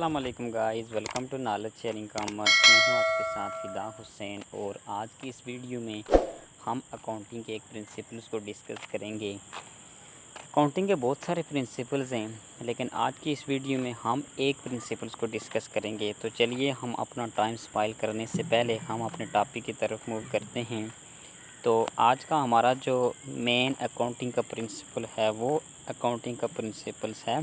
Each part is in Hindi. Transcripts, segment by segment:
अस्सलाम वालेकुम guys, welcome to knowledge sharing commerce. मैं हूं आपके साथ फिदा हुसैन और आज की इस वीडियो में हम अकाउंटिंग के एक प्रिंसिपल्स को डिस्कस करेंगे। अकाउंटिंग के बहुत सारे प्रिंसिपल्स हैं, लेकिन आज की इस वीडियो में हम एक प्रिंसिपल्स को डिस्कस करेंगे। तो चलिए हम अपना टाइम स्पाइल करने से पहले हम अपने टॉपिक की तरफ मूव करते हैं। तो आज का हमारा जो मेन अकाउंटिंग का प्रिंसिपल है वो अकाउंटिंग का प्रिंसिपल्स है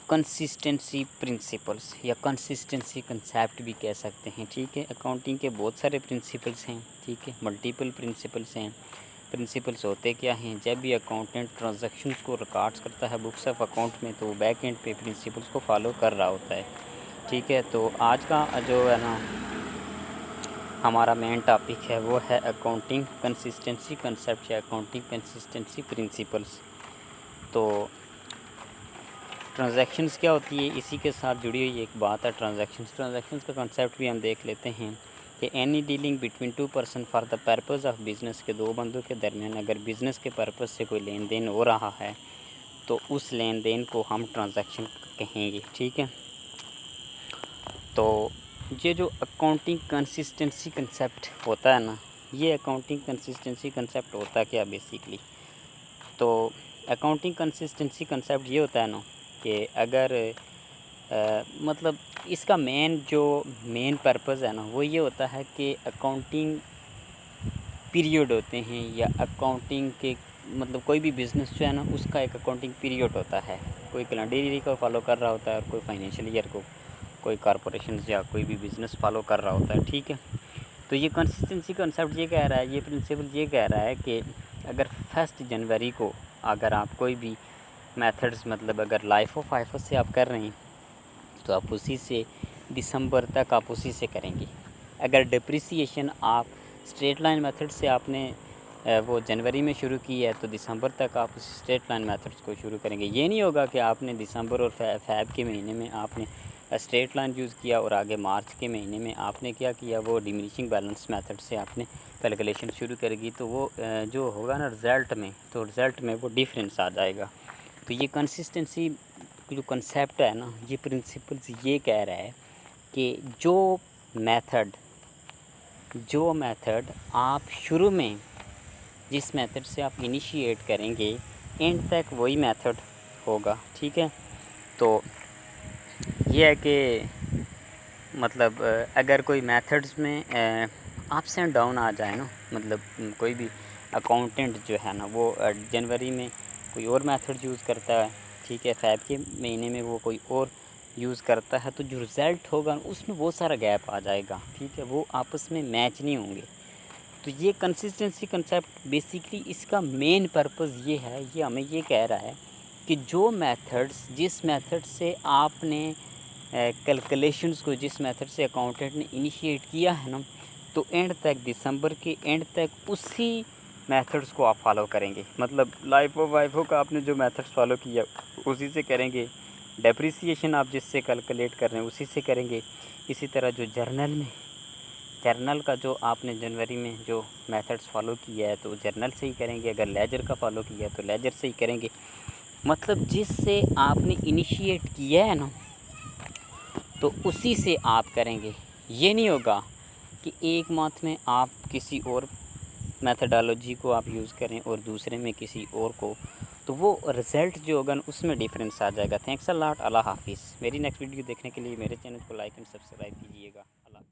कंसिस्टेंसी प्रिंसिपल्स या कंसिस्टेंसी कंसेप्ट भी कह सकते हैं। ठीक है, अकाउंटिंग के बहुत सारे प्रिंसिपल्स हैं। ठीक है, मल्टीपल प्रिंसिपल्स हैं। प्रिंसिपल्स होते क्या हैं? जब भी अकाउंटेंट ट्रांजैक्शंस को रिकॉर्ड्स करता है बुक्स ऑफ अकाउंट में, तो वो बैक एंड पे प्रिंसिपल्स को फॉलो कर रहा होता है। ठीक है, तो आज का जो है ना हमारा मेन टॉपिक है वो है अकाउंटिंग कंसिस्टेंसी कंसेप्ट या अकाउंटिंग कंसिस्टेंसी प्रिंसिपल्स। तो ट्रांजैक्शंस क्या होती है, इसी के साथ जुड़ी हुई एक बात है ट्रांजैक्शंस का कंसेप्ट भी हम देख लेते हैं कि any dealing between two person for the purpose of business के दो बंदों के दरमियान अगर बिज़नेस के पर्पस से कोई लेन देन हो रहा है तो उस लेन देन को हम ट्रांजैक्शन कहेंगे। ठीक है, तो ये जो अकाउंटिंग कंसिस्टेंसी कंसेप्ट होता है ना, ये अकाउंटिंग कंसिस्टेंसी कंसेप्ट होता क्या बेसिकली, तो अकाउंटिंग कंसिस्टेंसी कंसेप्ट ये होता है ना कि अगर मतलब इसका मेन पर्पस है ना वो ये होता है कि अकाउंटिंग पीरियड होते हैं या अकाउंटिंग के मतलब कोई भी बिज़नेस जो है ना उसका एक अकाउंटिंग पीरियड होता है। कोई कैलेंडर ईयर को फॉलो कर रहा होता है और कोई फाइनेंशियल ईयर को, कोई कॉरपोरेशन या कोई भी बिज़नेस फॉलो कर रहा होता है। ठीक है, तो ये कंसिस्टेंसी कंसेप्ट ये कह रहा है, ये प्रिंसिपल ये कह रहा है कि अगर 1 जनवरी को अगर आप कोई भी मेथड्स मतलब अगर लाइफ ऑफ फाइफर से आप कर रहे हैं तो आप उसी से दिसंबर तक आप उसी से करेंगे। अगर डिप्रिसिएशन आप स्ट्रेट लाइन मेथड से आपने वो जनवरी में शुरू की है तो दिसंबर तक आप उस स्ट्रेट लाइन मेथड्स को शुरू करेंगे। ये नहीं होगा कि आपने दिसंबर और फैब के महीने में आपने स्ट्रेट लाइन यूज़ किया और आगे मार्च के महीने में आपने क्या किया, वो डिमिनिशिंग बैलेंस मेथड से आपने कैलकुलेशन शुरू करेगी, तो वो जो होगा ना रिज़ल्ट में, तो रिज़ल्ट में वो डिफरेंस आ जाएगा। तो ये कंसिस्टेंसी जो कंसेप्ट है ना, ये प्रिंसिपल्स ये कह रहा है कि जो मेथड आप शुरू में जिस मेथड से आप इनिशिएट करेंगे एंड तक वही मेथड होगा। ठीक है, तो ये है कि मतलब अगर कोई मेथड्स में अप्स एंड डाउन आ जाए ना, मतलब कोई भी अकाउंटेंट जो है ना वो जनवरी में कोई और मेथड यूज़ करता है, ठीक है, फैब के महीने में वो कोई और यूज़ करता है, तो जो रिज़ल्ट होगा उसमें बहुत सारा गैप आ जाएगा। ठीक है, वो आपस में मैच नहीं होंगे। तो ये कंसिस्टेंसी कंसेप्ट बेसिकली इसका मेन पर्पस ये है, ये हमें ये कह रहा है कि जो मेथड्स जिस मेथड से आपने कैलकुलेशंस को जिस मेथड से अकाउंटेंट ने इनिशिएट किया है ना, तो एंड तक दिसंबर के एंड तक उसी मेथड्स को आप फॉलो करेंगे। मतलब लाइफ ऑफ वाइफो का आपने जो मेथड्स फॉलो किया उसी से करेंगे। डेप्रिसिएशन आप जिससे कैलकुलेट कर रहे हैं उसी से करेंगे। इसी तरह जो जर्नल का जो आपने जनवरी में जो मेथड्स फॉलो किया है तो जर्नल से ही करेंगे। अगर लेजर का फॉलो किया है तो लेजर से ही करेंगे। मतलब जिससे आपने इनिशिएट किया है ना तो उसी से आप करेंगे। ये नहीं होगा कि एक मंथ में आप किसी और मेथडोलॉजी को आप यूज़ करें और दूसरे में किसी और को, तो वो रिज़ल्ट जो होगा उसमें डिफरेंस आ जाएगा। थैंक्स अ लॉट, अल्लाह हाफिज़। मेरी नेक्स्ट वीडियो देखने के लिए मेरे चैनल को लाइक एंड सब्सक्राइब कीजिएगा। अल्लाह।